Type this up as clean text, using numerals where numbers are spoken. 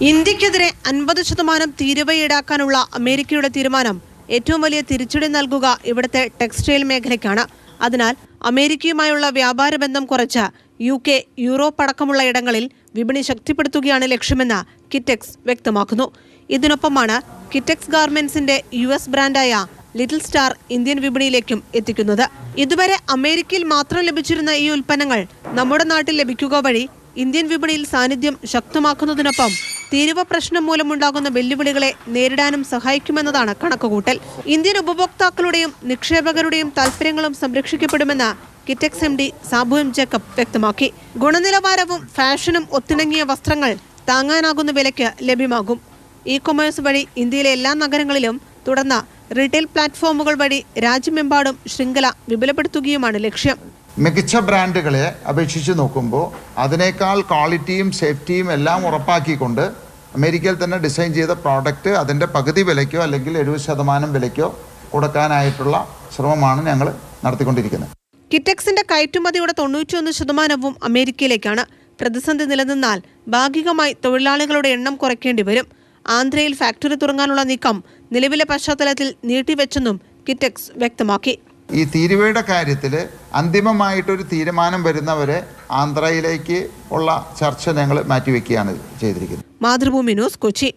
ഇന്ത്യക്കെതിരെ 50% തീരുവ ഈടാക്കാനുള്ള അമേരിക്കയുടെ തീരുമാനം ഏറ്റവും വലിയ തിരിച്ചടി നൽകുക ഇവിടുത്തെ ടെക്സ്റ്റൈൽ മേഖലയ്ക്കാണ്. അതിനാൽ അമേരിക്കയുമായുള്ള വ്യാപാര ബന്ധം കുറച്ച് UK, യൂറോപ്പ് അടക്കമുള്ള ഇടങ്ങളിൽ വിപണി ശക്തിപ്പെടുത്തുകയാണ് ലക്ഷ്യമെന്ന് കിറ്റെക്സ് വ്യക്തമാക്കുന്നു. ഇതിനൊപ്പമാണ് കിറ്റെക്സ് ഗാർമെന്റ്സിന്റെ US ബ്രാൻഡായ ലിറ്റിൽ സ്റ്റാർ ഇന്ത്യൻ വിപണിയിലേക്കും എത്തിക്കുന്നത്. ഇതുവരെ അമേരിക്കയിൽ മാത്രം ലഭിച്ചിരുന്ന ഈ ഉൽപ്പന്നങ്ങൾ നമ്മുടെ നാട്ടിൽ ലഭിക്കുക വഴി ഇന്ത്യൻ വിപണിയിൽ സാന്നിധ്യം ശക്തമാക്കുന്നതിനൊപ്പം തീരുവ പ്രശ്നം മൂലമുണ്ടാകുന്ന വെല്ലുവിളികളെ നേരിടാനും സഹായിക്കുമെന്നതാണ് കണക്കുകൂട്ടൽ. ഇന്ത്യൻ ഉപഭോക്താക്കളുടെയും നിക്ഷേപകരുടെയും താൽപര്യങ്ങളും സംരക്ഷിക്കപ്പെടുമെന്ന് കിറ്റെക്സ് MD സാബു M. ജേക്കബ് വ്യക്തമാക്കി. ഗുണനിലവാരവും ഫാഷനും ഒത്തിണങ്ങിയ വസ്ത്രങ്ങൾ താങ്ങാനാകുന്ന വിലയ്ക്ക് ലഭ്യമാകും. ഇ-കൊമേഴ്സ് വഴി ഇന്ത്യയിലെ എല്ലാ നഗരങ്ങളിലും തുടർന്ന് റീറ്റെയിൽ പ്ലാറ്റ്ഫോമുകൾ വഴി രാജ്യമെമ്പാടും ശൃംഖല വിപുലപ്പെടുത്തുകയുമാണ് ലക്ഷ്യം. മികച്ച ബ്രാൻഡുകളെ അപേക്ഷിച്ച് നോക്കുമ്പോൾ അതിനേക്കാൾ ക്വാളിറ്റിയും സേഫ്റ്റിയും എല്ലാം ഉറപ്പാക്കിക്കൊണ്ട് അമേരിക്കയിൽ തന്നെ ഡിസൈൻ ചെയ്ത പ്രോഡക്റ്റ് അതിൻ്റെ പകുതി വിലയ്ക്കോ അല്ലെങ്കിൽ 70% വിലയ്ക്കോ കൊടുക്കാനായിട്ടുള്ള ശ്രമമാണ് ഞങ്ങൾ നടത്തിക്കൊണ്ടിരിക്കുന്നത്. കിറ്റെക്സിന്റെ കയറ്റുമതിയുടെ 91% അമേരിക്കയിലേക്കാണ്. പ്രതിസന്ധി നിലനിന്നാൽ ഭാഗികമായി തൊഴിലാളികളുടെ എണ്ണം കുറയ്ക്കേണ്ടി വരും. ആന്ധ്രയിൽ ഫാക്ടറി തുടങ്ങാനുള്ള നീക്കം നിലവിലെ പശ്ചാത്തലത്തിൽ നീട്ടിവെച്ചെന്നും കിറ്റെക്സ് വ്യക്തമാക്കി. ഈ തീരുവയുടെ കാര്യത്തിൽ അന്തിമമായിട്ടൊരു തീരുമാനം വരുന്നവരെ ആന്ധ്രയിലേക്ക് ഉള്ള ചർച്ച ഞങ്ങൾ മാറ്റിവെക്കുകയാണ് ചെയ്തിരിക്കുന്നത്. മാതൃഭൂമി ന്യൂസ്, കൊച്ചി.